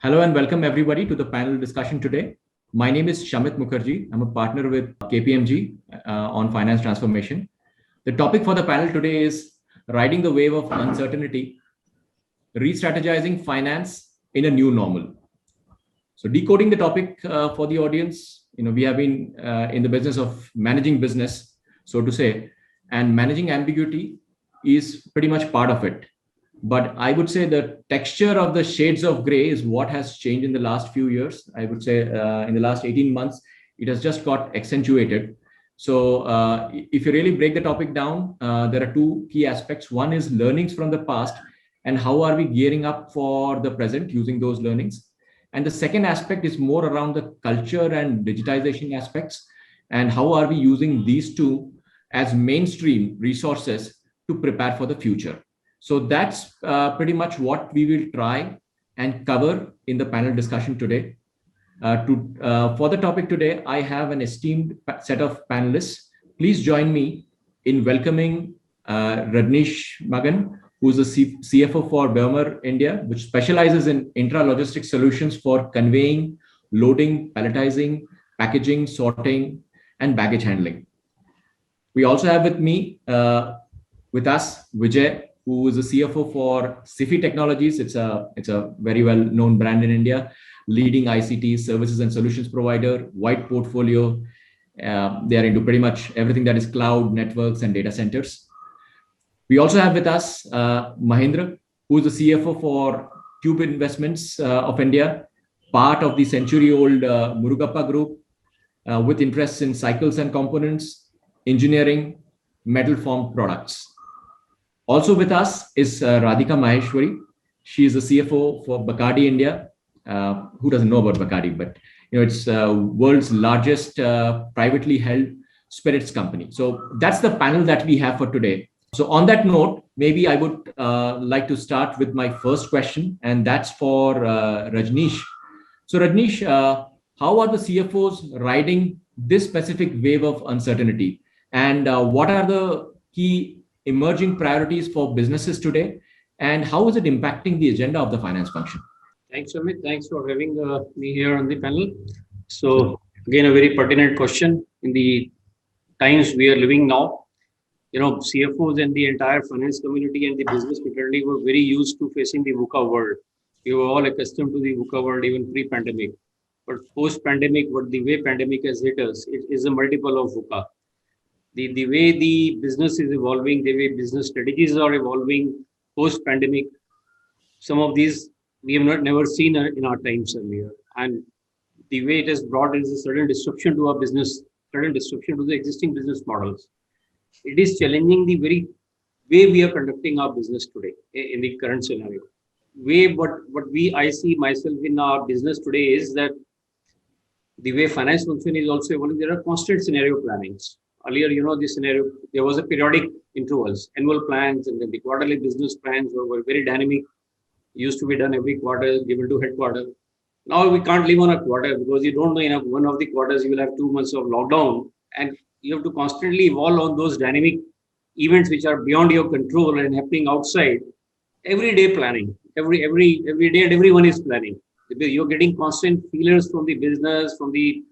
Hello and welcome everybody to the panel discussion today. My name is Shamit Mukherjee. I'm a partner with KPMG on finance transformation. The topic for the panel today is riding the wave of uncertainty, re-strategizing finance in a new normal. So decoding the topic for the audience, we have been in the business of managing business, so to say, and managing ambiguity is pretty much part of it. But I would say the texture of the shades of gray is what has changed in the last few years. I would say in the last 18 months, it has just got accentuated. So if you really break the topic down, there are two key aspects. One is learnings from the past and how are we gearing up for the present using those learnings. And the second aspect is more around the culture and digitization aspects and how are we using these two as mainstream resources to prepare for the future. So that's pretty much what we will try and cover in the panel discussion today. For the topic today, I have an esteemed set of panelists. Please join me in welcoming Rajneesh Magan, who is the CFO for Bewmer India, which specializes in intra-logistics solutions for conveying, loading, palletizing, packaging, sorting, and baggage handling. We also have with us Vijay, who is the CFO for Sifi Technologies. It's a very well-known brand in India, leading ICT services and solutions provider, wide portfolio. They are into pretty much everything that is cloud, networks, and data centers. We also have with us Mahendra, who is the CFO for Tube Investments of India, part of the century-old Murugappa Group, with interests in cycles and components, engineering, metal formed products. Also with us is Radhika Maheshwari. She is the CFO for Bacardi India. Who doesn't know about Bacardi? But it's world's largest privately held spirits company. So that's the panel that we have for today. So on that note, maybe I would like to start with my first question, and that's for Rajneesh. So Rajneesh, how are the CFOs riding this specific wave of uncertainty? And what are the key emerging priorities for businesses today, and how is it impacting the agenda of the finance function? Thanks, Amit. Thanks for having me here on the panel. So again, a very pertinent question in the times we are living now. CFOs and the entire finance community and the business fraternity were very used to facing the VUCA world. We were all accustomed to the VUCA world even pre-pandemic. But post-pandemic, the way pandemic has hit us, it is a multiple of VUCA. The way the business is evolving, the way business strategies are evolving post-pandemic, some of these we have never seen in our times earlier. And the way it has brought is a certain disruption to our business, certain disruption to the existing business models. It is challenging the very way we are conducting our business today in the current scenario. I see myself in our business today is that the way finance function is also evolving, there are constant scenario plannings. Earlier, this scenario, there was a periodic intervals, annual plans, and then the quarterly business plans were very dynamic. Used to be done every quarter, given to headquarters. Now we can't live on a quarter because you don't know in one of the quarters you will have 2 months of lockdown, and you have to constantly evolve on those dynamic events which are beyond your control and happening outside. Every day planning, every day, and everyone is planning. You're getting constant feelers from the business, from the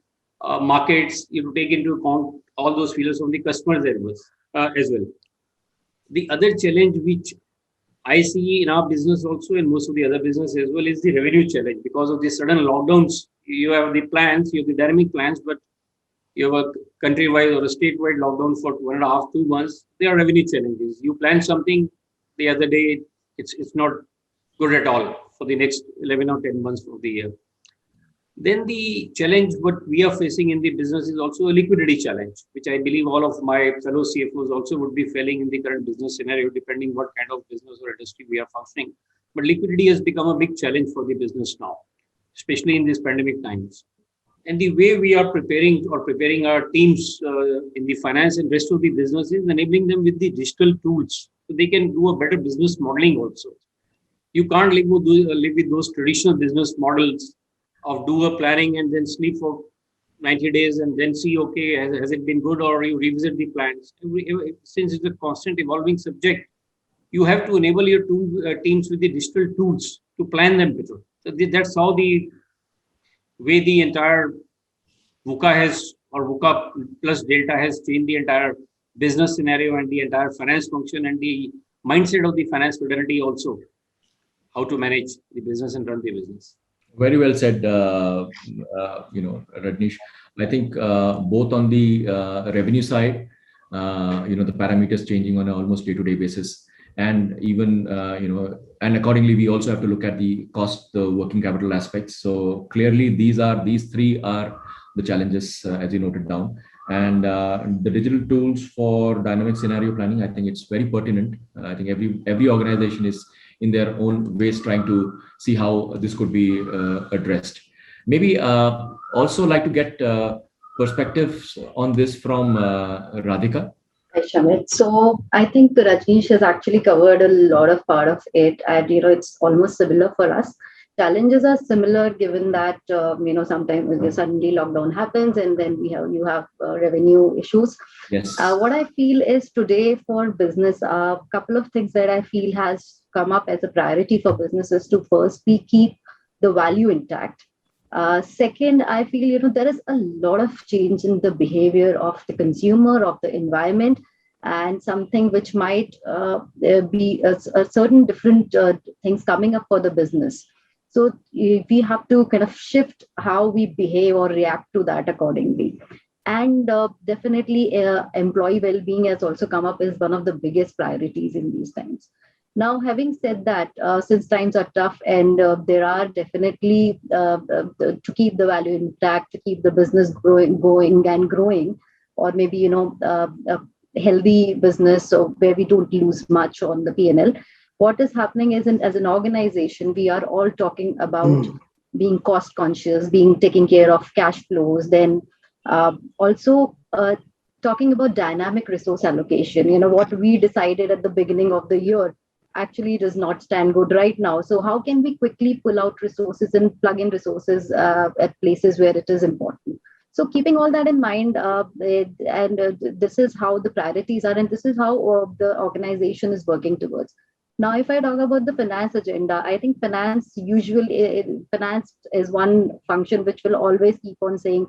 markets. You have to take into account all those feelers from the customers as well. The other challenge which I see in our business also and most of the other business as well is the revenue challenge. Because of the sudden lockdowns, you have the plans, you have the dynamic plans, but you have a country-wide or a state-wide lockdown for 1.5, 2 months. There are revenue challenges. You plan something, the other day, it's not good at all for the next 11 or 10 months of the year. Then the challenge what we are facing in the business is also a liquidity challenge, which I believe all of my fellow CFOs also would be feeling in the current business scenario, depending what kind of business or industry we are functioning. But liquidity has become a big challenge for the business now, especially in these pandemic times. And the way we are preparing our teams in the finance and rest of the business is enabling them with the digital tools so they can do a better business modeling also. You can't live with those traditional business models of do a planning and then sleep for 90 days and then see, okay, has it been good, or you revisit the plans. Since it's a constant evolving subject, you have to enable your teams with the digital tools to plan them better. That's how the way the entire VUCA has, or VUCA plus Delta has changed the entire business scenario and the entire finance function and the mindset of the finance fraternity also, how to manage the business and run the business. Very well said, Rajneesh. I think both on the revenue side, the parameters changing on an almost day-to-day basis, and even and accordingly, we also have to look at the cost, the working capital aspects. So clearly, these three are the challenges as you noted down. And the digital tools for dynamic scenario planning, I think it's very pertinent. I think every organization is in their own ways trying to see how this could be addressed. Maybe also like to get perspectives on this from Radhika. Hi, Shamit. So I think Rajneesh has actually covered a lot of part of it, and it's almost similar for us. Challenges are similar, given that sometimes suddenly lockdown happens, and then you have revenue issues. Yes. What I feel is today for business, a couple of things that I feel has come up as a priority for businesses to firstly keep the value intact. Second, I feel there is a lot of change in the behavior of the consumer, of the environment, and something which might be a certain different things coming up for the business. So we have to kind of shift how we behave or react to that accordingly. And definitely employee well-being has also come up as one of the biggest priorities in these times. Now, having said that, since times are tough and there are definitely to keep the value intact, to keep the business going and growing, or maybe a healthy business, so where we don't lose much on the P&L. What is happening is, as an organization, we are all talking about being cost conscious, taking care of cash flows, then also talking about dynamic resource allocation. What we decided at the beginning of the year actually does not stand good right now. So how can we quickly pull out resources and plug in resources at places where it is important? So keeping all that in mind, this is how the priorities are, and this is how the organization is working towards. Now, if I talk about the finance agenda, I think finance is one function which will always keep on saying,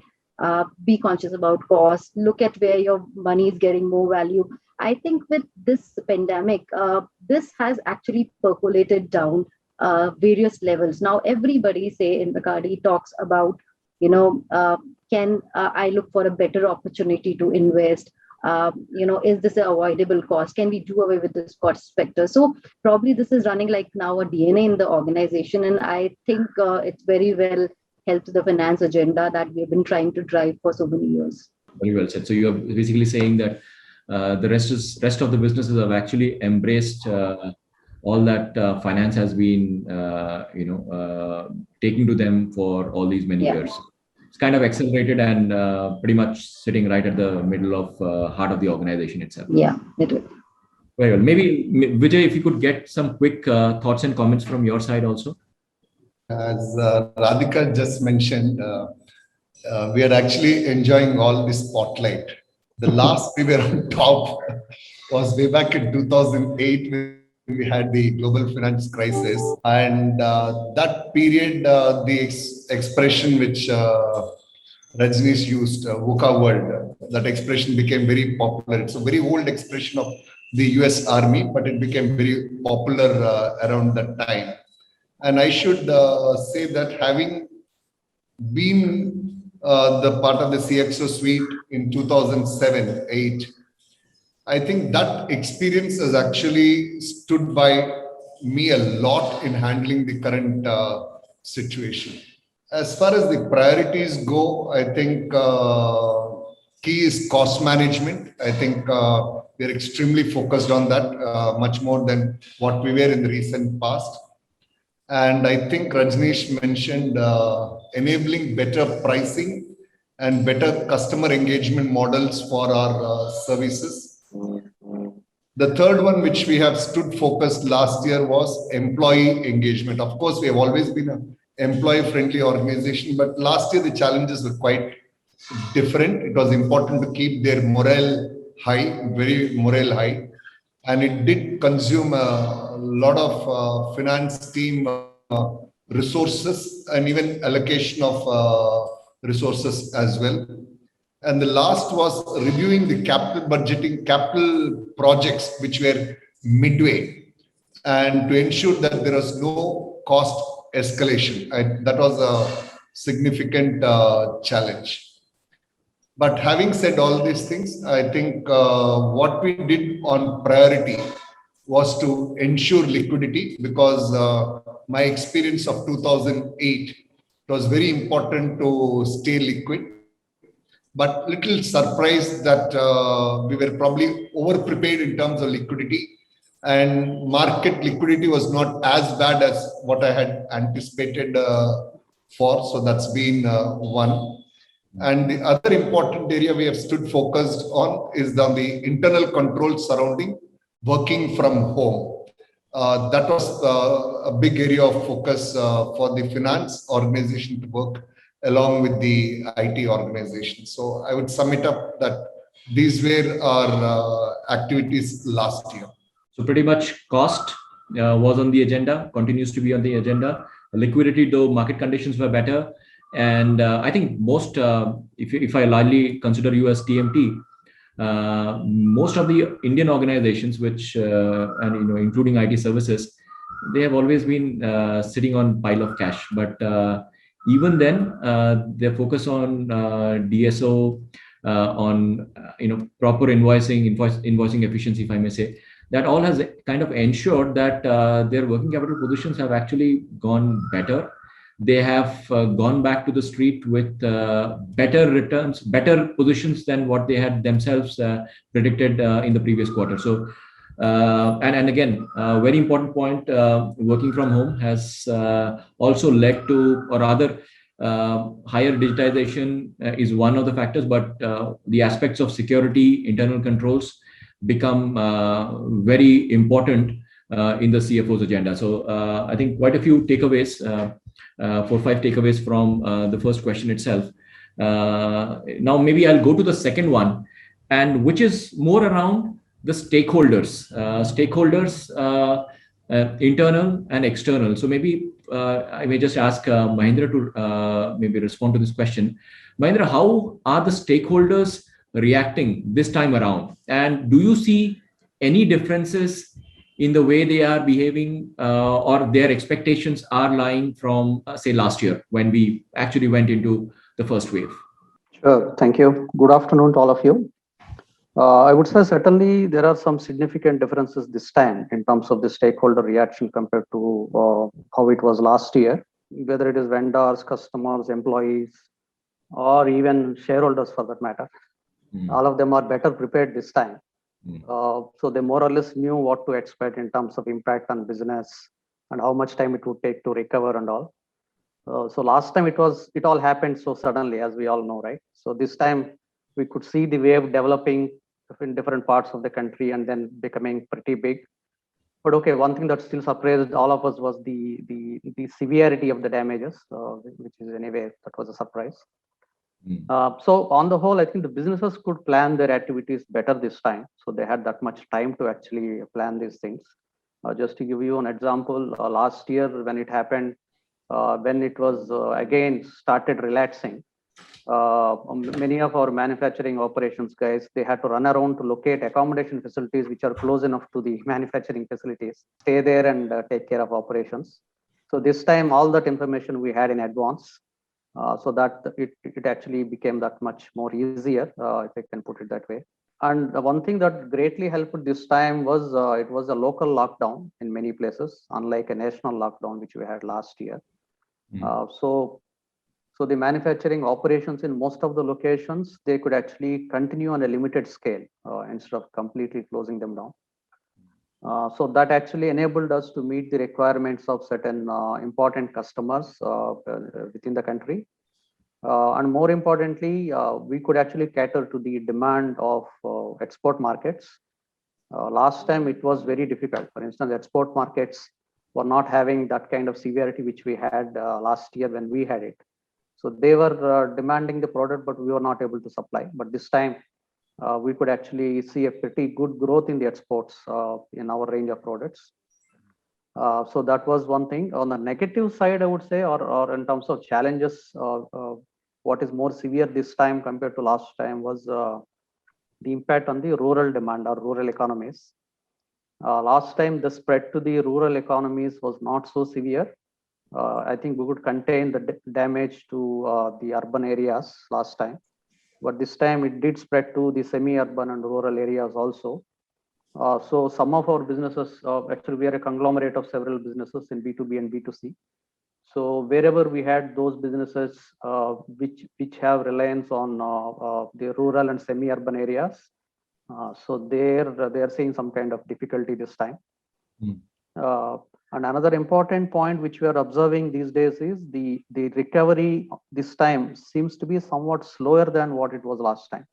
be conscious about cost, look at where your money is getting more value. I think with this pandemic, this has actually percolated down various levels. Now, everybody, say in Bacardi, talks about, can I look for a better opportunity to invest? Is this an avoidable cost? Can we do away with this cost factor? So probably this is running like now a DNA in the organization. And I think it's very well helped the finance agenda that we've been trying to drive for so many years. Very well said. So you're basically saying that the rest of the businesses have actually embraced all that finance has been, taking to them for all these many years. It's kind of accelerated and pretty much sitting right at the middle of heart of the organization itself. Yeah, it will. Very well. Maybe Vijay, if you could get some quick thoughts and comments from your side also. As Radhika just mentioned, we are actually enjoying all this spotlight. The last we were on top was way back in 2008 when we had the global finance crisis. And that period, the expression which Rajneesh used, VUCA world, that expression became very popular. It's a very old expression of the US Army, but it became very popular around that time. And I should say that having been the part of the CXO suite in 2007-8, I think that experience has actually stood by me a lot in handling the current situation. As far as the priorities go, I think key is cost management. I think we're extremely focused on that, much more than what we were in the recent past. And I think Rajneesh mentioned enabling better pricing and better customer engagement models for our services. The third one, which we have stood focused last year, was employee engagement. Of course, we have always been an employee-friendly organization, but last year the challenges were quite different. It was important to keep their morale high, very morale high. And it did consume a lot of finance team resources and even allocation of resources as well. And the last was reviewing the capital budgeting, capital projects which were midway, and to ensure that there was no cost escalation. That was a significant challenge. But having said all these things, I think what we did on priority was to ensure liquidity, because my experience of 2008, it was very important to stay liquid. But little surprised that we were probably over prepared in terms of liquidity, and market liquidity was not as bad as what I had anticipated for. So that's been one. And the other important area we have stood focused on is on the internal controls surrounding working from home. That was a big area of focus for the finance organization to work along with the IT organization. So I would sum it up that these were our activities last year. So pretty much cost was on the agenda, continues to be on the agenda. Liquidity, though market conditions were better. And I think most, if I largely consider you as TMT, most of the Indian organizations, which and including IT services, they have always been sitting on pile of cash. But even then, their focus on DSO, on proper invoicing efficiency, if I may say, that all has kind of ensured that their working capital positions have actually gone better. They have gone back to the street with better returns, better positions than what they had themselves predicted in the previous quarter. So, and again, very important point, working from home has also led to, or rather, higher digitization is one of the factors, but the aspects of security, internal controls become very important in the CFO's agenda. So I think quite a few takeaways, 4-5 takeaways from the first question itself. Now maybe I'll go to the second one, and which is more around the stakeholders, internal and external. So maybe I may just ask Mahendra to maybe respond to this question. Mahendra, how are the stakeholders reacting this time around? And do you see any differences in the way they are behaving or their expectations are lying from, say, last year when we actually went into the first wave? Sure. Thank you. Good afternoon to all of you. I would say certainly there are some significant differences this time in terms of the stakeholder reaction compared to how it was last year, whether it is vendors, customers, employees, or even shareholders for that matter. All of them are better prepared this time. So they more or less knew what to expect in terms of impact on business and how much time it would take to recover and all. So last time it all happened so suddenly, as we all know, right? So this time we could see the wave developing in different parts of the country and then becoming pretty big. But okay, one thing that still surprised all of us was the severity of the damages, which is anyway, that was a surprise. So on the whole, I think the businesses could plan their activities better this time. So they had that much time to actually plan these things. Just to give you an example, last year when it happened, when it was again started relaxing, many of our manufacturing operations guys, they had to run around to locate accommodation facilities which are close enough to the manufacturing facilities, stay there and take care of operations. So this time, all that information we had in advance, so that it actually became that much more easier, if I can put it that way. And the one thing that greatly helped this time was it was a local lockdown in many places, unlike a national lockdown which we had last year. So the manufacturing operations in most of the locations, they could actually continue on a limited scale instead of completely closing them down. So that actually enabled us to meet the requirements of certain important customers within the country. And more importantly, we could actually cater to the demand of export markets. Last time it was very difficult. For instance, export markets were not having that kind of severity which we had last year when we had it. So they were demanding the product, but we were not able to supply. But this time, we could actually see a pretty good growth in the exports in our range of products. So that was one thing. On the negative side, I would say, or in terms of challenges, what is more severe this time compared to last time was the impact on the rural demand or rural economies. Last time, the spread to the rural economies was not so severe. I think we could contain the damage to the urban areas last time. But this time it did spread to the semi-urban and rural areas also. So some of our businesses, actually we are a conglomerate of several businesses in B2B and B2C. So wherever we had those businesses which have reliance on the rural and semi-urban areas, so they are seeing some kind of difficulty this time. And another important point which we are observing these days is the recovery this time seems to be somewhat slower than what it was last time.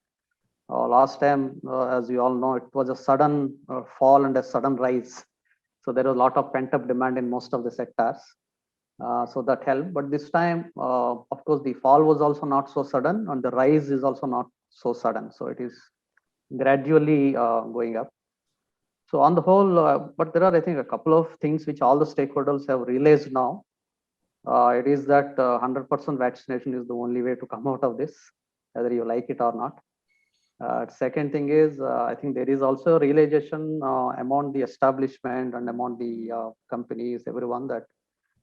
Last time, as you all know, it was a sudden fall and a sudden rise. So there was a lot of pent-up demand in most of the sectors. So that helped. But this time, of course, the fall was also not so sudden and the rise is also not so sudden. So it is gradually going up. So on the whole, but there are, I think, a couple of things which all the stakeholders have realized now. It is that 100% vaccination is the only way to come out of this, whether you like it or not. Second thing is, I think there is also a realization among the establishment and among the companies, everyone, that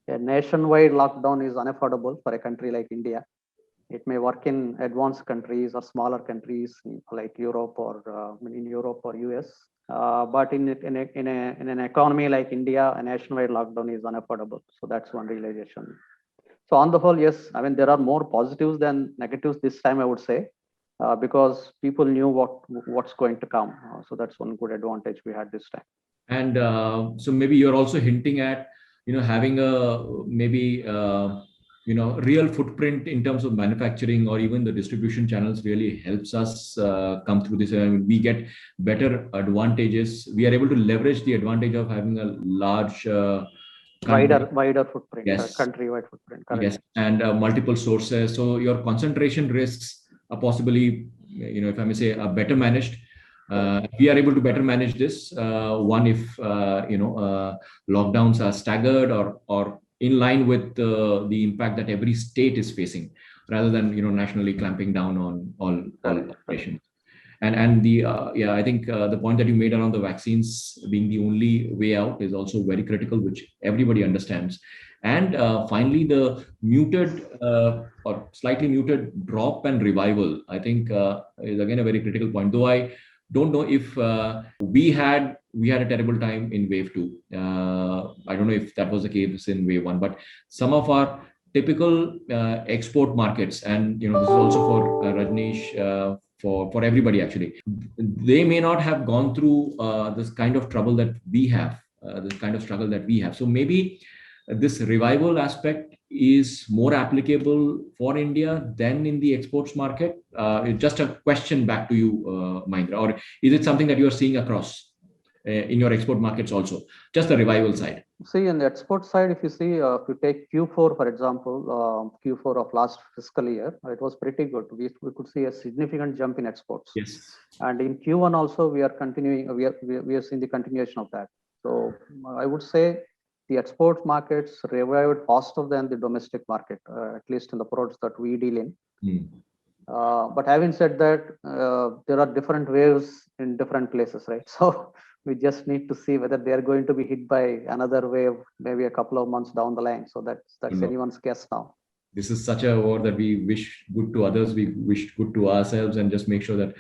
a nationwide lockdown is unaffordable for a country like India. It may work in advanced countries or smaller countries like Europe or in Europe or US. But in an economy like India, a nationwide lockdown is unaffordable. So that's one realization. So on the whole, yes, I mean, there are more positives than negatives this time, I would say, because people knew what's going to come. So that's one good advantage we had this time. And so maybe you're also hinting at, having a maybe, real footprint in terms of manufacturing or even the distribution channels really helps us come through this. I mean, we get better advantages. We are able to leverage the advantage of having a large wider footprint, yes, countrywide footprint. Correct. Yes, and multiple sources. So your concentration risks are possibly, if I may say, are better managed. We are able to better manage this. One, if lockdowns are staggered or in line with the impact that every state is facing, rather than nationally clamping down on all operations. And the I think the point that you made around the vaccines being the only way out is also very critical, which everybody understands. And finally, the muted or slightly muted drop and revival, I think, is again a very critical point. Though I don't know if we had a terrible time in wave 2. I don't know if that was the case in wave 1, but some of our typical export markets, and this is also for Rajneesh, for everybody actually, they may not have gone through this kind of trouble that we have, this kind of struggle that we have. So maybe this revival aspect is more applicable for India than in the exports market. It's just a question back to you, Mahendra, or is it something that you are seeing across in your export markets also, just the revival side? See, in the export side, if you see, if you take Q4, for example, Q4 of last fiscal year, it was pretty good. We could see a significant jump in exports. Yes. And in Q1 also, we are continuing, we are seeing the continuation of that. So I would say the export markets revived faster than the domestic market, at least in the products that we deal in. But having said that, there are different waves in different places, right? So we just need to see whether they are going to be hit by another wave, maybe a couple of months down the line. So that's anyone's guess now. This is such a war that we wish good to others, we wish good to ourselves, and just make sure that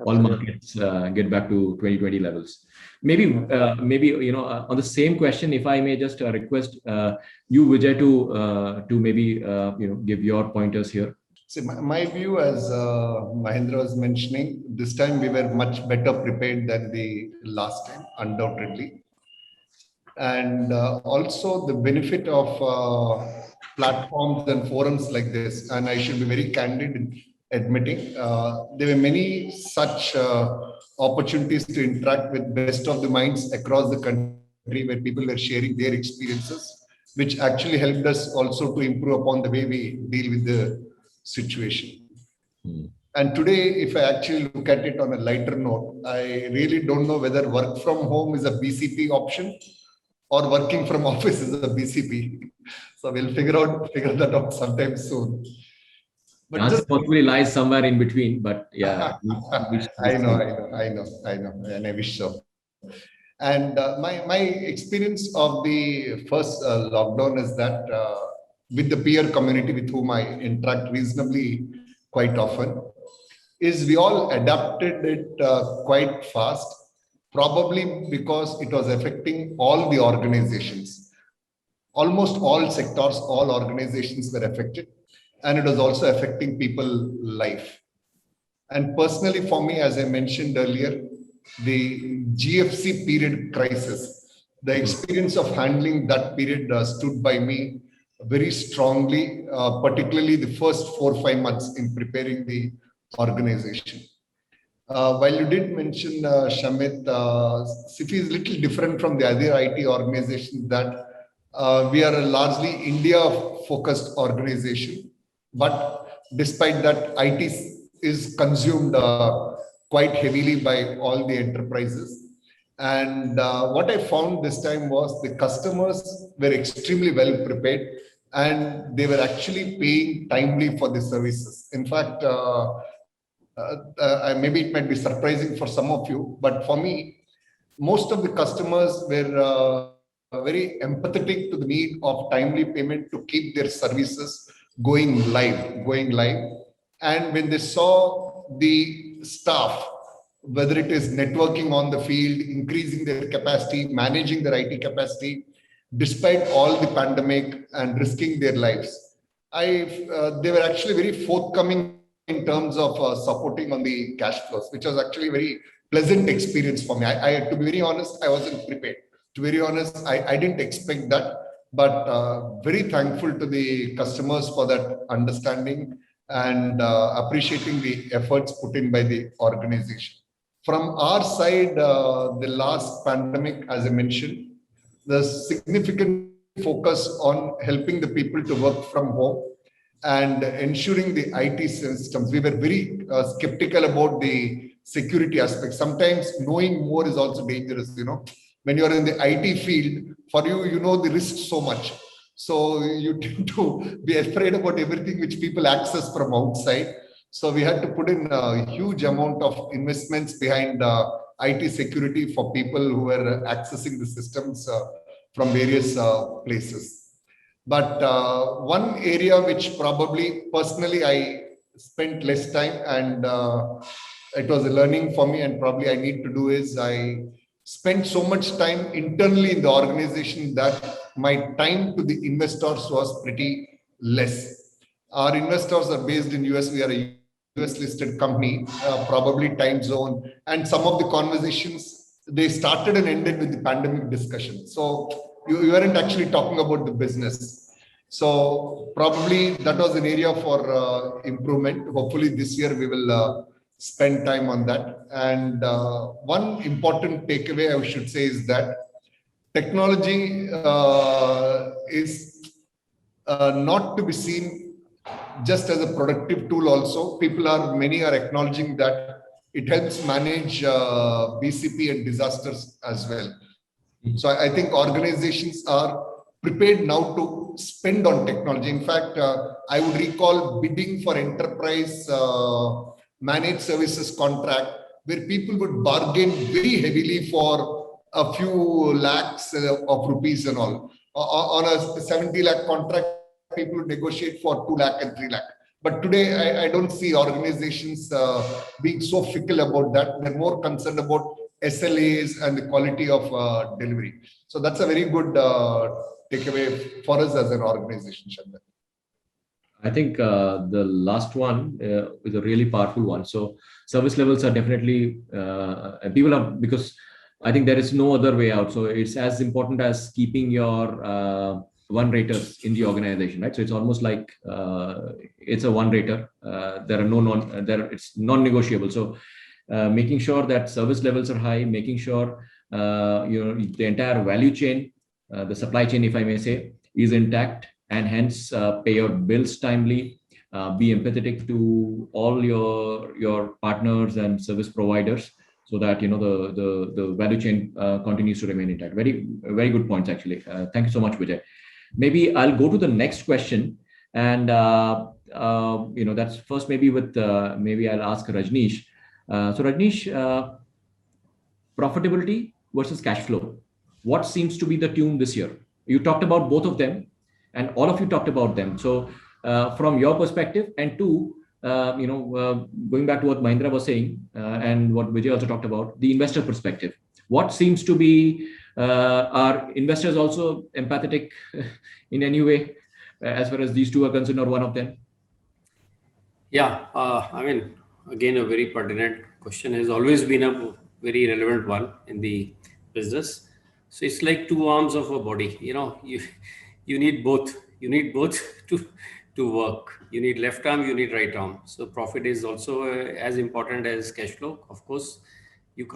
all markets get back to 2020 levels. Maybe on the same question, if I may just request you, Vijay, to maybe give your pointers here. See, my view, as Mahendra was mentioning, this time we were much better prepared than the last time, undoubtedly. And also the benefit of platforms and forums like this, and I should be very candid in admitting, there were many such opportunities to interact with best of the minds across the country, where people were sharing their experiences, which actually helped us also to improve upon the way we deal with the situation. And today, if I actually look at it on a lighter note, I really don't know whether work from home is a BCP option or working from office is a BCP. So we'll figure that out sometime soon. The answer possibly lies somewhere in between, but yeah. I know, and I wish so. And my experience of the first lockdown is that with the peer community with whom I interact reasonably quite often, is we all adapted it quite fast, probably because it was affecting all the organizations. Almost all sectors, all organizations were affected, and it was also affecting people's life. And personally, for me, as I mentioned earlier, the GFC period crisis, the experience of handling that period stood by me very strongly, particularly the first 4 or 5 months in preparing the organization. While you did mention, Shamit, SIFI is a little different from the other IT organizations that we are a largely India-focused organization, but despite that, IT is consumed quite heavily by all the enterprises. And what I found this time was the customers were extremely well prepared and they were actually paying timely for the services. In fact, maybe it might be surprising for some of you, but for me, most of the customers were very empathetic to the need of timely payment to keep their services going live. And when they saw the staff, whether it is networking on the field, increasing their capacity, managing their IT capacity, despite all the pandemic and risking their lives, they were actually very forthcoming in terms of supporting on the cash flows, which was actually a very pleasant experience for me. To be very honest, I wasn't prepared. To be very honest, I didn't expect that, but very thankful to the customers for that understanding and appreciating the efforts put in by the organization. From our side, the last pandemic, as I mentioned, the significant focus on helping the people to work from home and ensuring the IT systems. We were very skeptical about the security aspect. Sometimes knowing more is also dangerous, When you're in the IT field, for you, you know the risk so much. So you tend to be afraid about everything which people access from outside. So we had to put in a huge amount of investments behind IT security for people who were accessing the systems from various places. But one area which probably personally I spent less time and it was a learning for me and probably I need to do is I spent so much time internally in the organization that my time to the investors was pretty less. Our investors are based in US. We are a US listed company, probably time zone. And some of the conversations, they started and ended with the pandemic discussion. So you weren't actually talking about the business. So probably that was an area for improvement. Hopefully this year we will spend time on that. And one important takeaway I should say is that technology is not to be seen just as a productive tool also. Many are acknowledging that it helps manage BCP and disasters as well. So I think organizations are prepared now to spend on technology. In fact, I would recall bidding for enterprise managed services contract where people would bargain very heavily for a few lakhs of rupees and all. On a 70 lakh contract, people would negotiate for 2 lakh and 3 lakh. But today, I don't see organizations being so fickle about that. They're more concerned about SLAs and the quality of delivery. So that's a very good takeaway for us as an organization, Chandra. I think the last one is a really powerful one. So service levels are definitely, because I think there is no other way out. So it's as important as keeping your one raters in the organization, right? So it's almost like it's a one rater. There are it's non-negotiable. So making sure that service levels are high, making sure the entire value chain, the supply chain, if I may say, is intact, and hence pay your bills timely, be empathetic to all your partners and service providers, so that the value chain continues to remain intact. Very good points actually. Thank you so much, Vijay. Maybe I'll go to the next question, and that's first maybe with maybe I'll ask Rajneesh. So Rajneesh, profitability versus cash flow. What seems to be the tune this year? You talked about both of them, and all of you talked about them. So from your perspective, and two, going back to what Mahindra was saying and what Vijay also talked about, the investor perspective. What seems to be, are investors also empathetic in any way as far as these two are concerned, or one of them? Yeah, again, a very pertinent question, has always been a very relevant one in the business. So it's like two arms of a body. You need both. You need both to work. You need left arm, you need right arm. So profit is also as important as cash flow. Of course, you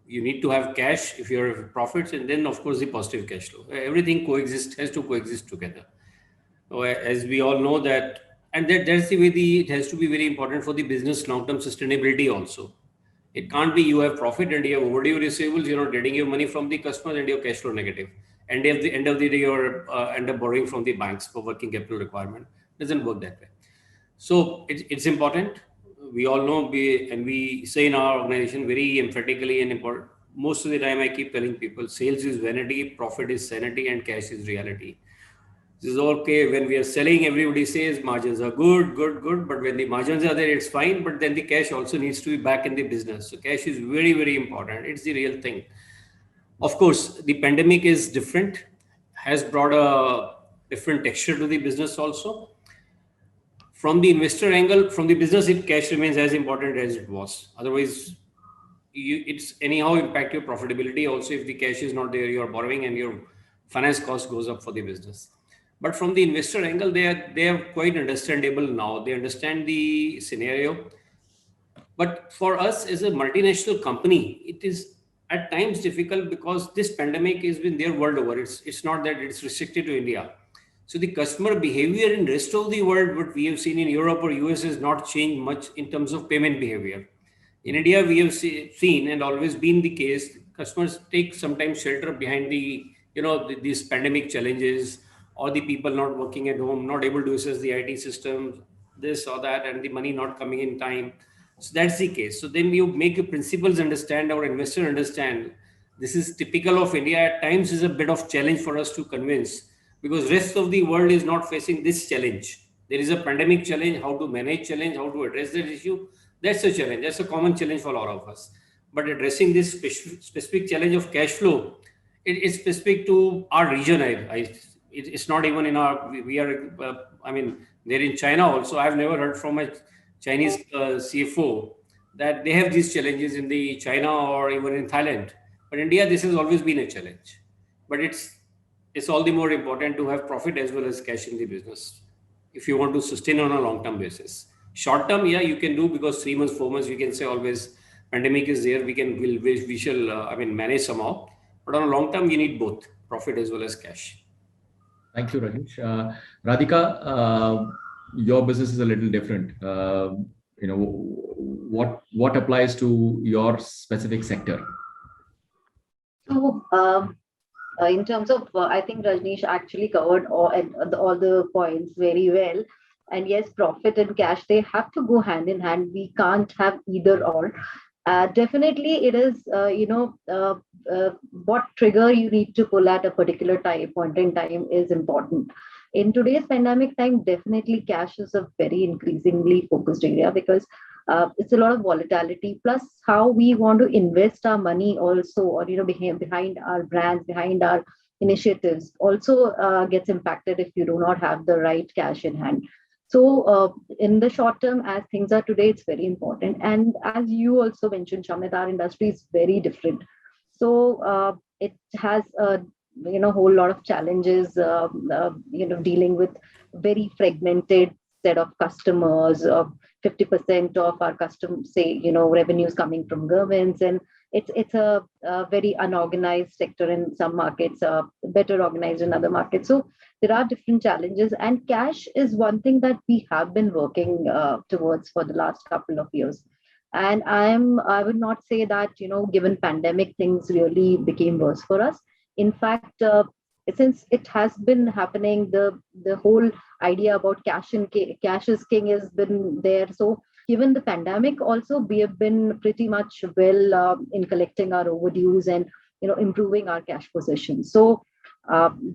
need to have cash if you're profits, and then of course the positive cash flow. Everything has to coexist together. As we all know that, and that's the way it has to be very important for the business long-term sustainability also. It can't be you have profit and you have overdue receivables, you're not getting your money from the customers and your cash flow negative. And at the end of the day, you're end up borrowing from the banks for working capital requirement. It doesn't work that way. So it's important. We all know, and we say in our organization very emphatically and important, most of the time I keep telling people, sales is vanity, profit is sanity, and cash is reality. This is okay. When we are selling, everybody says margins are good. But when the margins are there, it's fine. But then the cash also needs to be back in the business. So cash is very, very important. It's the real thing. Of course, the pandemic is different, has brought a different texture to the business also. From the investor angle, from the business, cash remains as important as it was. Otherwise, it's anyhow impact your profitability. Also, if the cash is not there, you're borrowing and your finance cost goes up for the business. But from the investor angle, they are quite understandable now. They understand the scenario. But for us as a multinational company, it is at times difficult because this pandemic has been there world over. It's not that it's restricted to India. So the customer behavior in rest of the world, what we have seen in Europe or US, has not changed much in terms of payment behavior. In India, we have seen and always been the case, customers take sometimes shelter behind these pandemic challenges, or the people not working at home, not able to access the IT systems, this or that, and the money not coming in time. So that's the case. So then you make your principals understand, our investor understand, this is typical of India. At times is a bit of challenge for us to convince, because rest of the world is not facing this challenge. There is a pandemic challenge, how to manage challenge, how to address that issue. That's a challenge. That's a common challenge for all of us. But addressing this specific challenge of cash flow, it is specific to our region. It's not even in our, they're in China also. I've never heard from a Chinese CFO that they have these challenges in the China or even in Thailand. But India, this has always been a challenge. But it's all the more important to have profit as well as cash in the business if you want to sustain on a long-term basis. Short term, yeah, you can do, because 3 months, 4 months, you can say always pandemic is there. We shall manage somehow. But on a long term, you need both profit as well as cash. Thank you, Rajneesh. Radhika, your business is a little different. What applies to your specific sector? So, in terms of, I think Rajneesh actually covered all the points very well. And yes, profit and cash, they have to go hand in hand. We can't have either or. Definitely, it is, what trigger you need to pull at a particular point in time is important. In today's pandemic time, definitely cash is a very increasingly focused area, because it's a lot of volatility, plus how we want to invest our money also, or behind our brands, behind our initiatives also gets impacted if you do not have the right cash in hand. So in the short term, as things are today, it's very important. And as you also mentioned, Shamit, our industry is very different. So it has a whole lot of challenges, dealing with very fragmented set of customers. 50% of our customers say, revenues coming from governments, and it's a very unorganized sector in some markets, better organized in other markets. So there are different challenges, and cash is one thing that we have been working towards for the last couple of years. And I would not say that, given pandemic, things really became worse for us. In fact, since it has been happening, the whole idea about cash is king has been there. So given the pandemic, also we have been pretty much well in collecting our overdues and improving our cash position. So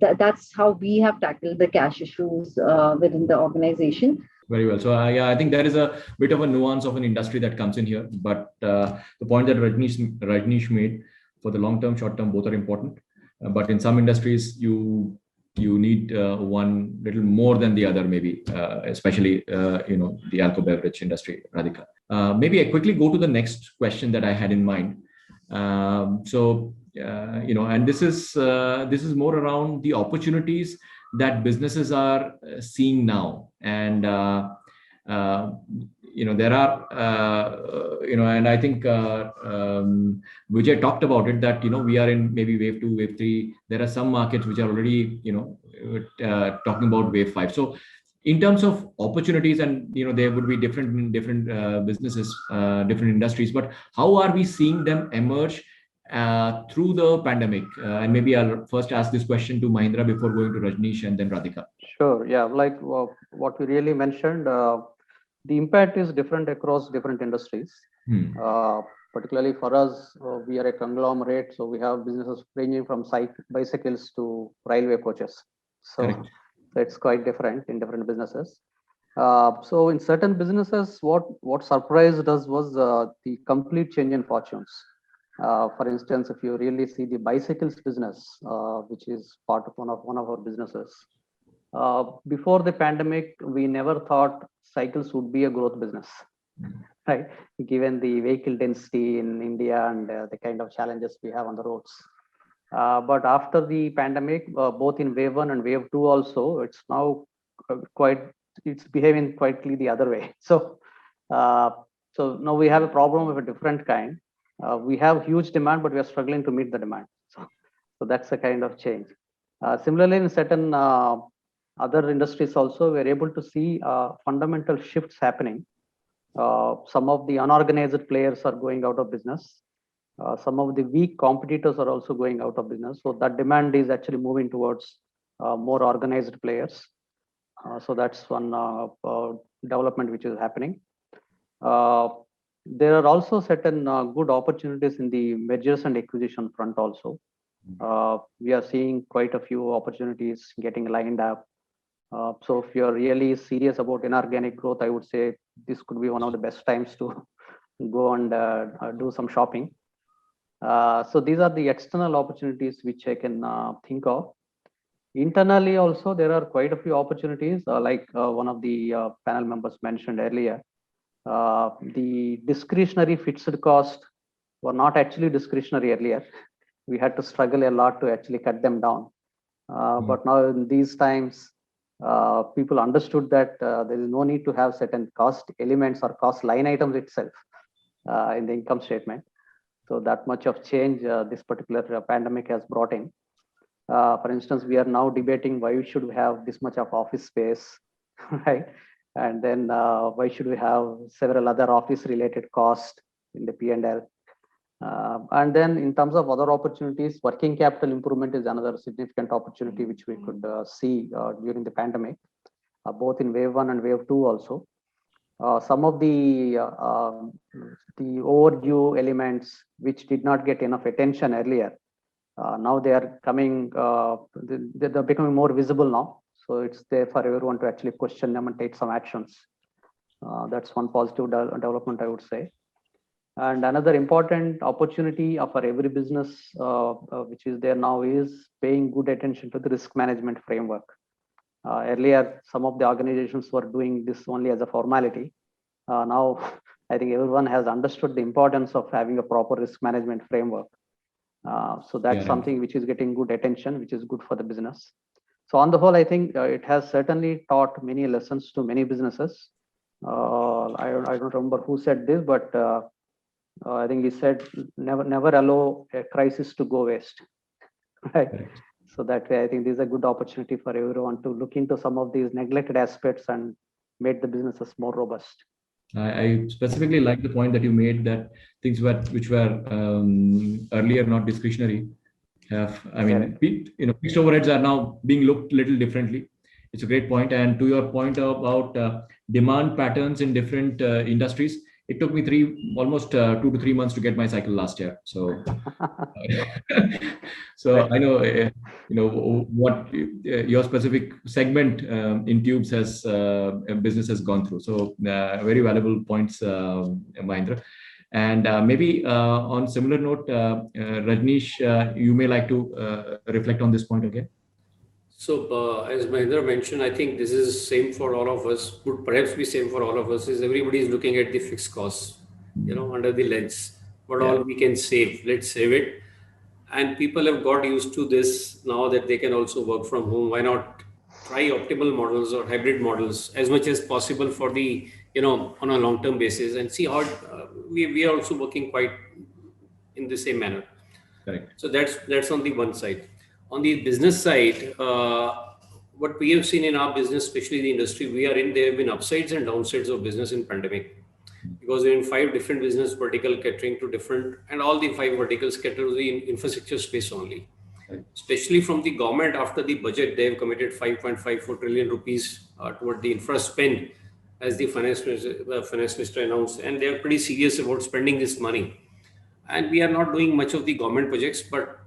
that's how we have tackled the cash issues within the organization. Very well. So yeah, I think there is a bit of a nuance of an industry that comes in here, but the point that Rajneesh made, for the long term, short term, both are important. But in some industries, you need one little more than the other, maybe, especially the alcohol beverage industry. Radhika, maybe I quickly go to the next question that I had in mind. And this is more around the opportunities that businesses are seeing now, and there are and I think Vijay talked about it, that we are in maybe wave 2, wave 3. There are some markets which are already talking about wave 5. So in terms of opportunities, and there would be different businesses, different industries, but how are we seeing them emerge through the pandemic? And maybe I'll first ask this question to Mahindra before going to Rajneesh and then Radhika. Sure. Yeah. Like what we really mentioned, the impact is different across different industries. Particularly for us, we are a conglomerate, so we have businesses ranging from bicycles to railway coaches. So it's quite different in different businesses. So in certain businesses, what surprised us was the complete change in fortunes. For instance, if you really see the bicycles business, which is part of one of our businesses, before the pandemic, we never thought cycles would be a growth business, right? Given the vehicle density in India and the kind of challenges we have on the roads. But after the pandemic, both in wave 1 and wave 2 also, it's now it's behaving quietly the other way. So now we have a problem of a different kind. We have huge demand, but we are struggling to meet the demand. So that's a kind of change. Similarly, in certain other industries also, we're able to see fundamental shifts happening. Some of the unorganized players are going out of business. Some of the weak competitors are also going out of business. So that demand is actually moving towards more organized players. So that's one development which is happening. There are also certain good opportunities in the mergers and acquisition front also. We are seeing quite a few opportunities getting lined up. So if you're really serious about inorganic growth, I would say this could be one of the best times to go and do some shopping. So these are the external opportunities which I can think of. Internally also, there are quite a few opportunities, like one of the panel members mentioned earlier. The discretionary fixed cost were not actually discretionary earlier. We had to struggle a lot to actually cut them down. But now in these times, people understood that there is no need to have certain cost elements or cost line items itself in the income statement. So that much of change this particular pandemic has brought in. For instance, we are now debating why we should have this much of office space, right? And then why should we have several other office related costs in the P&L? And then in terms of other opportunities, working capital improvement is another significant opportunity which we could see during the pandemic, both in wave 1 and wave 2 also. Some of the overdue elements which did not get enough attention earlier, now they are coming, they're becoming more visible now. So it's there for everyone to actually question them and take some actions. That's one positive development, I would say. And another important opportunity for every business which is there now is paying good attention to the risk management framework. Earlier, some of the organizations were doing this only as a formality. Now, I think everyone has understood the importance of having a proper risk management framework. So that's something which is getting good attention, which is good for the business. So on the whole, I think it has certainly taught many lessons to many businesses. I don't remember who said this, but I think he said, never allow a crisis to go waste. Right. Correct. So that way, I think this is a good opportunity for everyone to look into some of these neglected aspects and make the businesses more robust. I specifically like the point that you made that things which were earlier not discretionary fixed overheads are now being looked a little differently. It's a great point. And to your point about demand patterns in different industries, it took me almost 2 to 3 months to get my cycle last year. So, so I know, what your specific segment in tubes business has gone through. So very valuable points, Mahendra. And maybe on similar note, Rajneesh, you may like to reflect on this point again. So as Mahendra mentioned, I think this is same for all of us, would perhaps be same for all of us, is everybody is looking at the fixed costs, under the lens. What all we can save, let's save it. And people have got used to this now that they can also work from home. Why not try optimal models or hybrid models as much as possible for the, on a long-term basis, and see how we are also working quite in the same manner. Correct. So that's on the one side. On the business side, what we have seen in our business, especially the industry we are in, there have been upsides and downsides of business in pandemic, because we're in 5 different business vertical catering to different, and all the 5 verticals cater to the infrastructure space only. Right. Especially from the government, after the budget, they have committed 5.54 trillion rupees toward the infra spend, as the finance minister announced, and they are pretty serious about spending this money. And we are not doing much of the government projects, but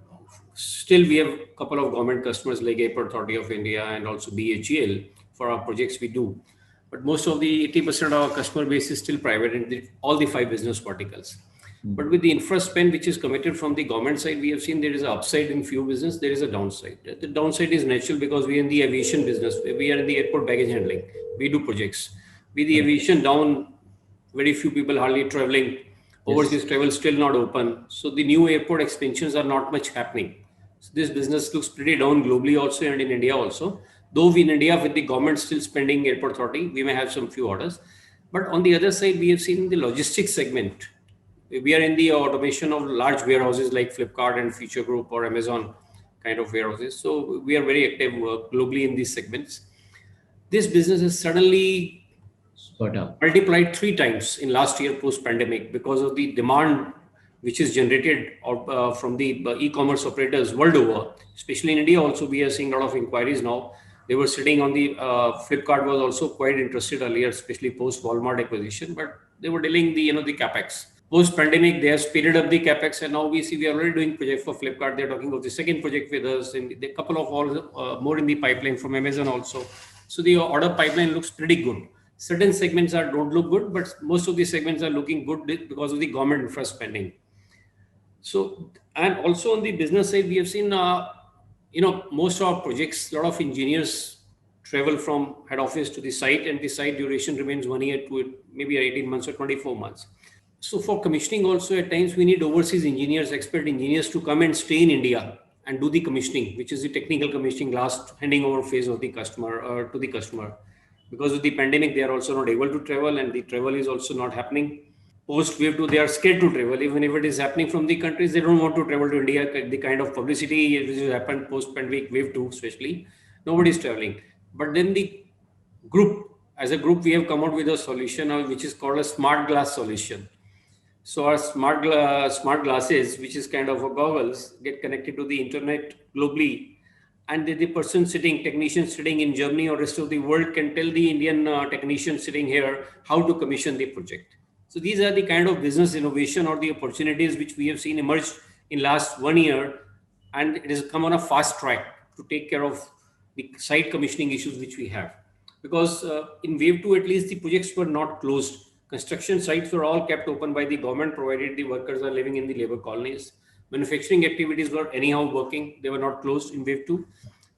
still we have a couple of government customers like Airport Authority of India and also BHEL for our projects we do. But most of the 80% of our customer base is still private in all the 5 business verticals. But with the infra spend which is committed from the government side, we have seen there is an upside in few business, there is a downside. The downside is natural because we are in the aviation business, we are in the airport baggage handling, we do projects. With the aviation down, very few people hardly traveling, overseas travel still not open. So the new airport expansions are not much happening. So this business looks pretty down globally also and in India also. Though we in India with the government still spending airport authority, we may have some few orders. But on the other side, we have seen the logistics segment. We are in the automation of large warehouses like Flipkart and Future Group or Amazon kind of warehouses. So we are very active globally in these segments. This business has suddenly multiplied 3 times in last year post-pandemic because of the demand which is generated from the e-commerce operators world over. Especially in India also, we are seeing a lot of inquiries now. They were sitting on the, Flipkart was also quite interested earlier, especially post-Walmart acquisition, but they were dealing the capex. Post-pandemic, they have speeded up the capex, and now we see we are already doing project for Flipkart. They're talking of the second project with us, and a couple of more in the pipeline from Amazon also. So the order pipeline looks pretty good. Certain segments don't look good, but most of the segments are looking good because of the government infra spending. So, and also on the business side, we have seen, most of our projects, a lot of engineers travel from head office to the site, and the site duration remains 1 year to maybe 18 months or 24 months. So for commissioning also, at times we need overseas engineers, expert engineers to come and stay in India and do the commissioning, which is the technical commissioning, last handing over phase of the customer or to the customer. Because of the pandemic, they are also not able to travel, and the travel is also not happening. Post wave 2, they are scared to travel. Even if it is happening from the countries, they don't want to travel to India. The kind of publicity which has happened post pandemic wave 2, especially, nobody is traveling. But then as a group, we have come out with a solution which is called a smart glass solution. So our smart glasses, which is kind of a goggles, get connected to the internet globally. And the technician sitting in Germany or rest of the world can tell the Indian technician sitting here how to commission the project. So these are the kind of business innovation or the opportunities which we have seen emerged in last 1 year, and it has come on a fast track to take care of the site commissioning issues which we have. Because in wave 2, at least the projects were not closed. Construction sites were all kept open by the government, provided the workers are living in the labor colonies. Manufacturing activities were anyhow working. They were not closed in wave 2.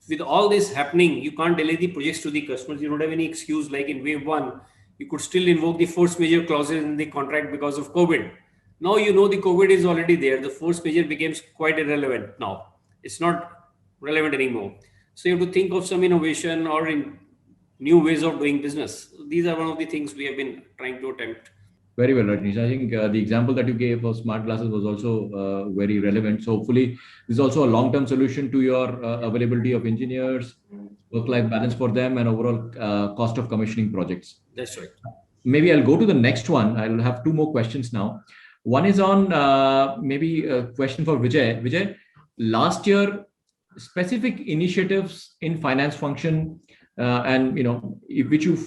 With all this happening, you can't delay the projects to the customers. You don't have any excuse like in wave 1. You could still invoke the force majeure clauses in the contract because of COVID. Now the COVID is already there. The force majeure becomes quite irrelevant now. It's not relevant anymore. So you have to think of some innovation or in new ways of doing business. These are one of the things we have been trying to attempt. Very well, Rajneesh. I think the example that you gave of smart glasses was also very relevant. So hopefully this is also a long-term solution to your availability of engineers, work-life balance for them, and overall cost of commissioning projects. That's right. maybe I'll go to the next one. I'll have two more questions now. One is on maybe a question for Vijay. Vijay, last year, specific initiatives in finance function and which you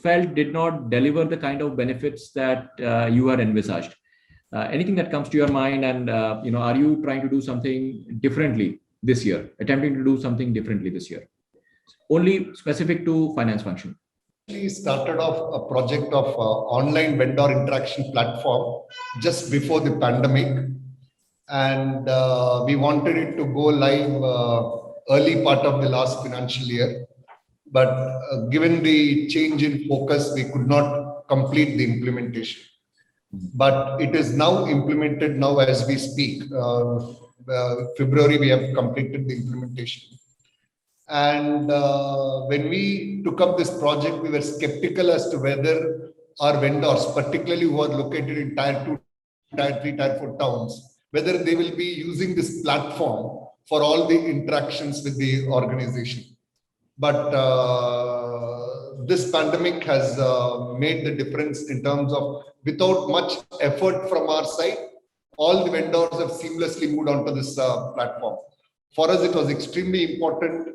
felt did not deliver the kind of benefits that you are envisaged. Anything that comes to your mind, and are you trying to do something differently this year? Attempting to do something differently this year, only specific to finance function. We started off a project of online vendor interaction platform just before the pandemic, and we wanted it to go live early part of the last financial year. But given the change in focus, we could not complete the implementation. But it is now implemented now as we speak. February, we have completed the implementation. And when we took up this project, we were skeptical as to whether our vendors, particularly who are located in tier 2, tier 3, tier 4 towns, whether they will be using this platform for all the interactions with the organization. But this pandemic has made the difference in terms of, without much effort from our side, all the vendors have seamlessly moved onto this platform. For us, it was extremely important,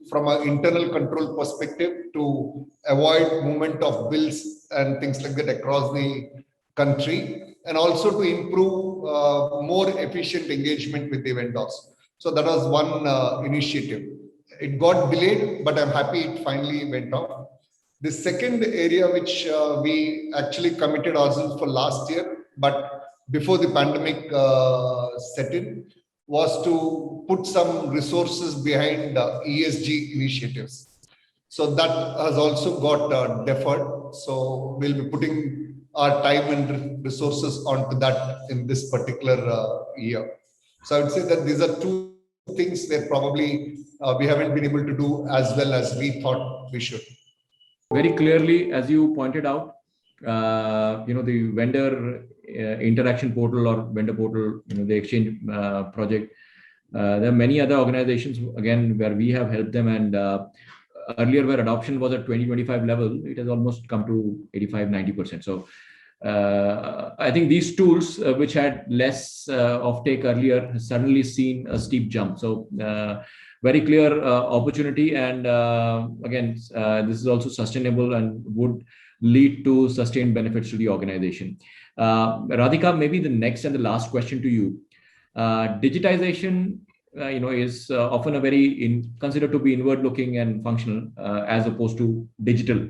from an internal control perspective, to avoid movement of bills and things like that across the country, and also to improve more efficient engagement with the vendors. So that was one initiative. It got delayed, but I'm happy it finally went off. The second area which we actually committed ourselves for last year, but before the pandemic set in, was to put some resources behind ESG initiatives. So that has also got deferred. So we'll be putting our time and resources onto that in this particular year. So I would say that these are two things that probably we haven't been able to do as well as we thought we should. Very clearly, as you pointed out, the vendor interaction portal or vendor portal, the exchange project. There are many other organizations, again, where we have helped them, and earlier where adoption was at 20-25 level, it has almost come to 85-90%. So I think these tools, which had less offtake earlier, has suddenly seen a steep jump. So very clear opportunity, and again, this is also sustainable and would lead to sustained benefits to the organization. Radhika, maybe the next and the last question to you. Digitization, is often a very considered to be inward-looking and functional as opposed to digital.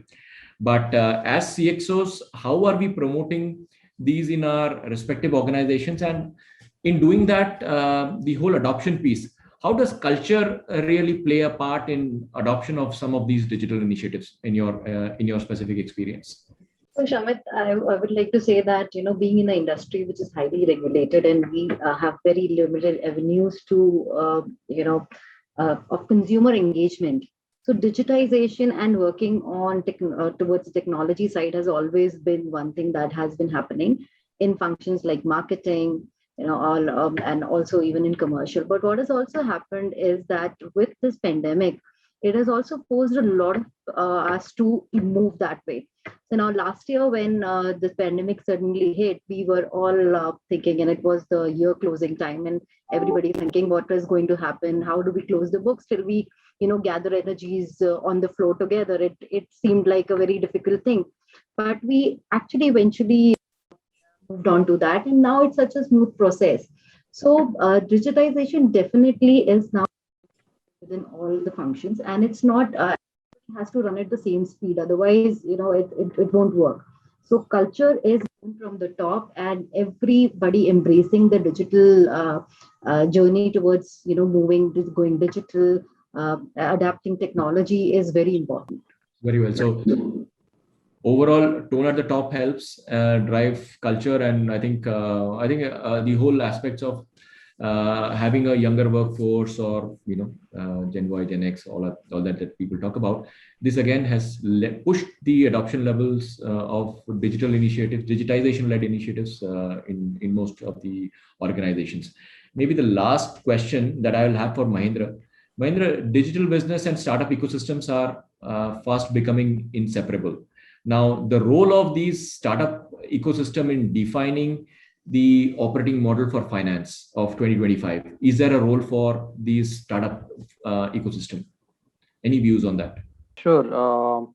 But as CXOs, how are we promoting these in our respective organizations? And in doing that, the whole adoption piece, how does culture really play a part in adoption of some of these digital initiatives in your specific experience? So Shamit, I would like to say that, being in an industry which is highly regulated, and we have very limited avenues to, of consumer engagement. So digitization and working on towards the technology side has always been one thing that has been happening in functions like marketing, and also even in commercial. But what has also happened is that with this pandemic, it has also posed a lot of us to move that way. So now last year when the pandemic suddenly hit, we were all thinking, and it was the year closing time, and everybody thinking what is going to happen, how do we close the books till we gather energies on the floor together. It seemed like a very difficult thing, but we actually eventually moved on to that, and now it's such a smooth process. So digitization definitely is now within all the functions, and it's not has to run at the same speed, otherwise it won't work. So culture is from the top, and everybody embracing the digital journey towards going digital, adapting technology is very important. Very well. So overall, tone at the top helps drive culture, and I think the whole aspects of having a younger workforce, or Gen Y, Gen X, all that people talk about. This again has pushed the adoption levels of digital initiatives, digitization-led initiatives in most of the organizations. Maybe the last question that I will have for Mahendra. Mahendra, digital business and startup ecosystems are fast becoming inseparable. Now, the role of these startup ecosystem in defining the operating model for finance of 2025, is there a role for these startup ecosystem? Any views on that? Sure.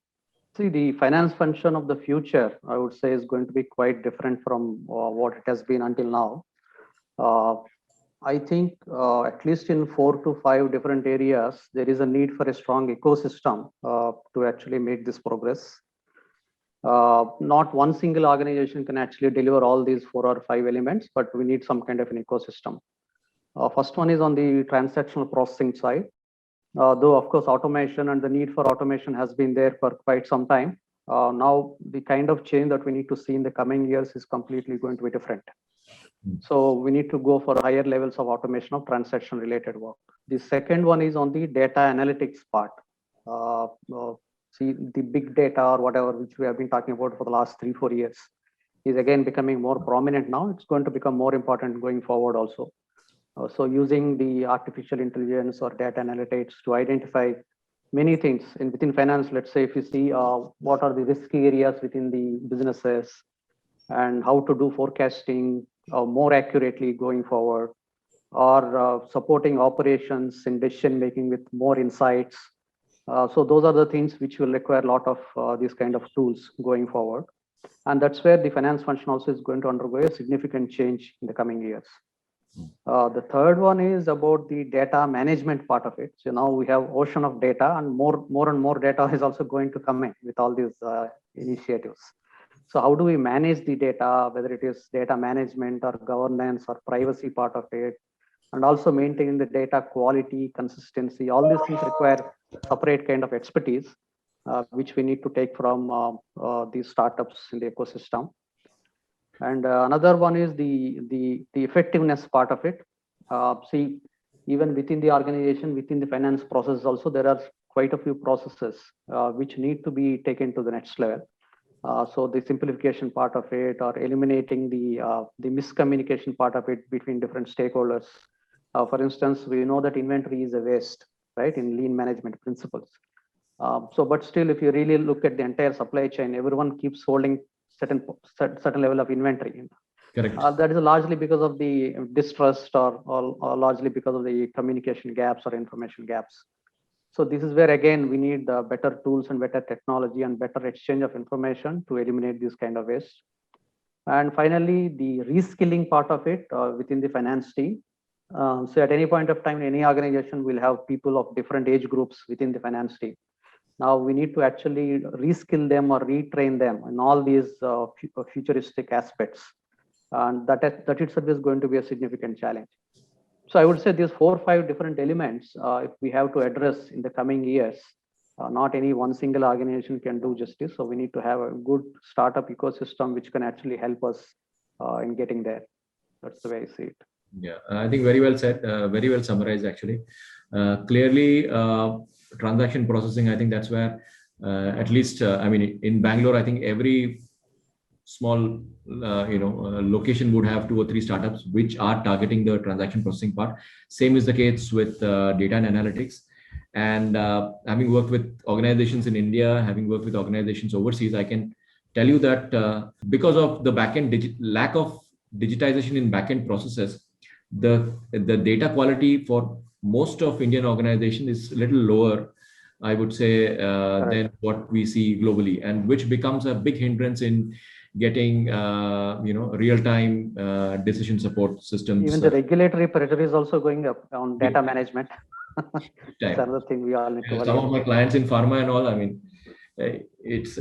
See, the finance function of the future, I would say, is going to be quite different from what it has been until now. I think at least in 4 to 5 different areas, there is a need for a strong ecosystem to actually make this progress. Not one single organization can actually deliver all these 4 or 5 elements, but we need some kind of an ecosystem. First one is on the transactional processing side. Though, of course, automation and the need for automation has been there for quite some time. Now, the kind of change that we need to see in the coming years is completely going to be different. So we need to go for higher levels of automation of transaction related work. The second one is on the data analytics part. See, the big data or whatever, which we have been talking about for the last 3-4 years, is again becoming more prominent now. It's going to become more important going forward also. So using the artificial intelligence or data analytics to identify many things within finance. Let's say if you see what are the risky areas within the businesses and how to do forecasting more accurately going forward, or supporting operations in decision making with more insights. So those are the things which will require a lot of these kind of tools going forward. And that's where the finance function also is going to undergo a significant change in the coming years. The third one is about the data management part of it. So now we have ocean of data, and more and more data is also going to come in with all these initiatives. So how do we manage the data, whether it is data management or governance or privacy part of it, and also maintaining the data quality, consistency. All these things require separate kind of expertise, which we need to take from these startups in the ecosystem. And another one is the effectiveness part of it. See, even within the organization, within the finance process also, there are quite a few processes which need to be taken to the next level. So the simplification part of it, or eliminating the miscommunication part of it between different stakeholders. For instance, we know that inventory is a waste, right, in lean management principles. But still, if you really look at the entire supply chain, everyone keeps holding certain level of inventory. Correct. That is largely because of the distrust, or largely because of the communication gaps or information gaps. So this is where again we need better tools and better technology and better exchange of information to eliminate this kind of waste. And finally, the reskilling part of it within the finance team. So at any point of time, any organization will have people of different age groups within the finance team. Now we need to actually reskill them or retrain them in all these futuristic aspects. And that itself is going to be a significant challenge. So I would say these 4 or 5 different elements, if we have to address in the coming years, not any one single organization can do justice. So we need to have a good startup ecosystem which can actually help us in getting there. That's the way I see it. Yeah, I think very well said, very well summarized actually. Clearly, transaction processing, I think that's where, at least, I mean, in Bangalore, I think every small, location would have 2 or 3 startups which are targeting the transaction processing part. Same is the case with data and analytics. And having worked with organizations in India, having worked with organizations overseas, I can tell you that because of the backend lack of digitization in backend processes, the data quality for most of Indian organizations is a little lower, I would say, than what we see globally, and which becomes a big hindrance in getting real-time decision support systems. Even the regulatory pressure is also going up on data management. That's another thing we all need to worry. Some of my clients in pharma and all, I mean, it's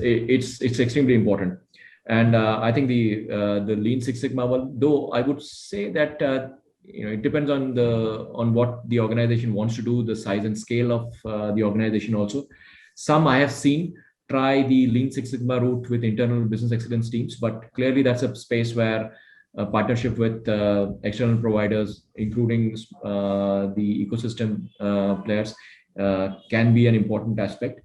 extremely important. And I think the Lean Six Sigma one, though I would say that it depends on what the organization wants to do, the size and scale of the organization also. Some I have seen try the Lean Six Sigma route with internal business excellence teams, but clearly that's a space where a partnership with external providers, including the ecosystem players, can be an important aspect.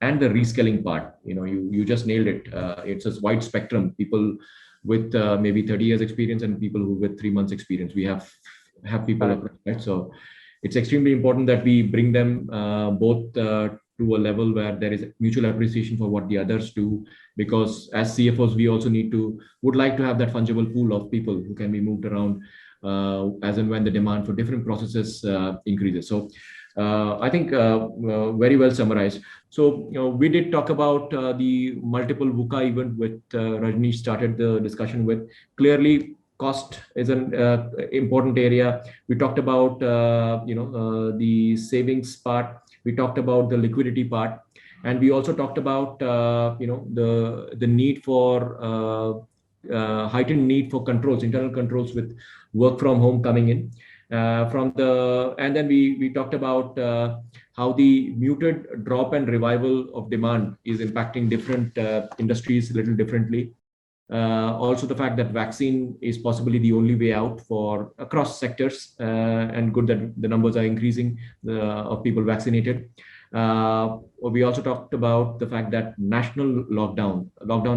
And the reskilling part, you just nailed it. It's a wide spectrum. People with maybe 30 years experience and people who with 3 months experience. We have people, right? So it's extremely important that we bring them both to a level where there is mutual appreciation for what the others do. Because as CFOs, we also would like to have that fungible pool of people who can be moved around as and when the demand for different processes increases. So I think very well summarized. So we did talk about the multiple VUCA event with Rajneesh started the discussion with. Clearly, cost is an important area. We talked about the savings part. We talked about the liquidity part, and we also talked about the need for heightened need for controls, internal controls with work from home coming in. And then we talked about how the muted drop and revival of demand is impacting different industries a little differently. Also the fact that vaccine is possibly the only way out for across sectors, and good that the numbers are increasing of people vaccinated. We also talked about the fact that national lockdown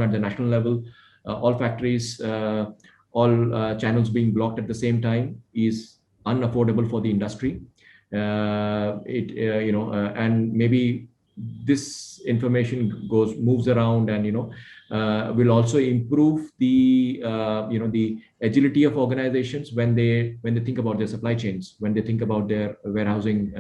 at the national level, all factories, all channels being blocked at the same time is unaffordable for the industry. And maybe this information moves around, and will also improve the the agility of organizations when they think about their supply chains, when they think about their warehousing,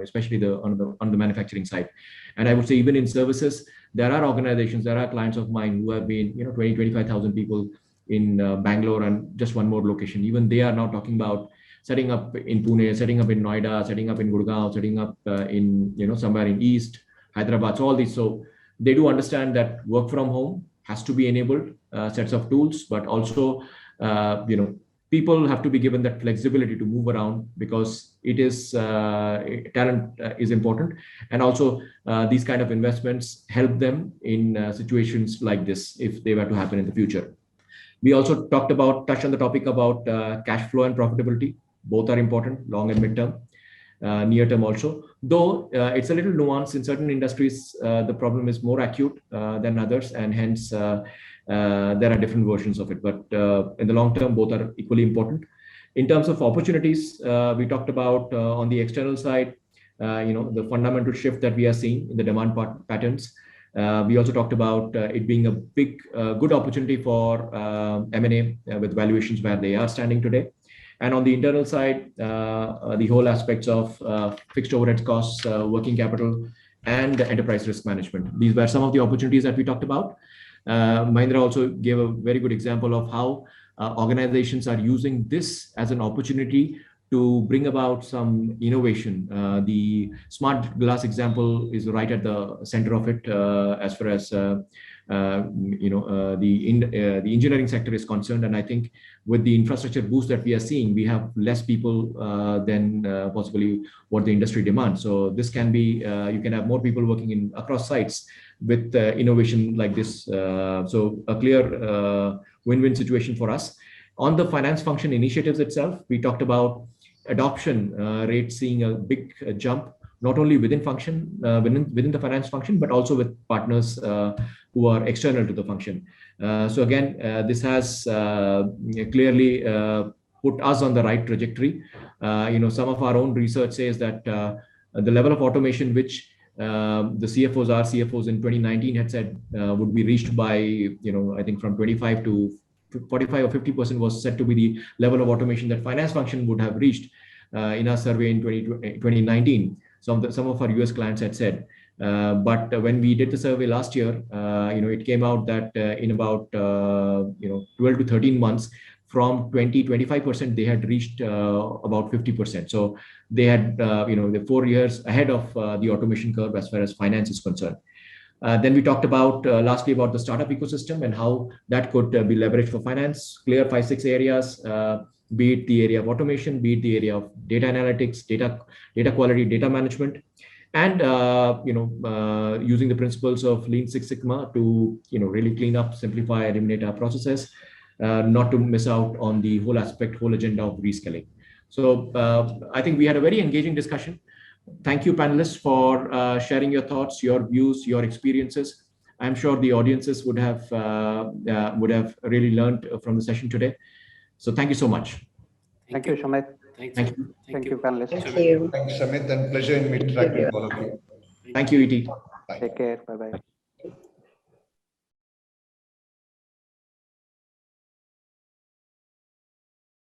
especially on the manufacturing side. And I would say even in services, there are organizations, there are clients of mine who have been 25,000 people in Bangalore and just one more location. Even they are now talking about setting up in Pune, setting up in Noida, setting up in Gurgaon, setting up in somewhere in East Hyderabad. So all these, so they do understand that work from home has to be enabled, sets of tools, but also people have to be given that flexibility to move around, because it is talent is important, and also these kind of investments help them in situations like this if they were to happen in the future. We also touched on the topic about cash flow and profitability. Both are important, long and mid-term, near term also. Though it's a little nuanced in certain industries, the problem is more acute than others, and hence there are different versions of it. But in the long term, both are equally important. In terms of opportunities, we talked about on the external side, the fundamental shift that we are seeing in the demand patterns. We also talked about it being a good opportunity for M&A with valuations where they are standing today. And on the internal side, the whole aspects of fixed overhead costs, working capital, and enterprise risk management. These were some of the opportunities that we talked about. Mahindra also gave a very good example of how organizations are using this as an opportunity to bring about some innovation. The smart glass example is right at the center of it, as far as the engineering sector is concerned. And I think with the infrastructure boost that we are seeing, we have less people than possibly what the industry demands. So this can be, you can have more people working across sites with innovation like this. So a clear win-win situation for us. On the finance function initiatives itself, we talked about adoption rate seeing a big jump, not only within the finance function, but also with partners who are external to the function. So again, this has clearly put us on the right trajectory. Some of our own research says that the level of automation which the CFOs in 2019 had said would be reached by, I think from 25 to 45 or 50% was said to be the level of automation that finance function would have reached in our survey in 2019. Some of our US clients had said, but when we did the survey last year, it came out that in about 12 to 13 months, from 25% they had reached about 50%. So they had the 4 years ahead of the automation curve as far as finance is concerned. Then we talked about lastly about the startup ecosystem and how that could be leveraged for finance. Clear 5-6 areas, be it the area of automation, be it the area of data analytics, data quality, data management, and using the principles of Lean Six Sigma to really clean up, simplify, eliminate our processes, not to miss out on the whole agenda of reskilling. So I think we had a very engaging discussion. Thank you, panelists, for sharing your thoughts, your views, your experiences. I'm sure the audiences would have really learned from the session today. So thank you so much. Thank you, Shamit. Thank you, panelists. Thank you. Thanks, Shamit, and pleasure in interacting with all of you. Thank you, ET. Bye. Take care. Bye-bye.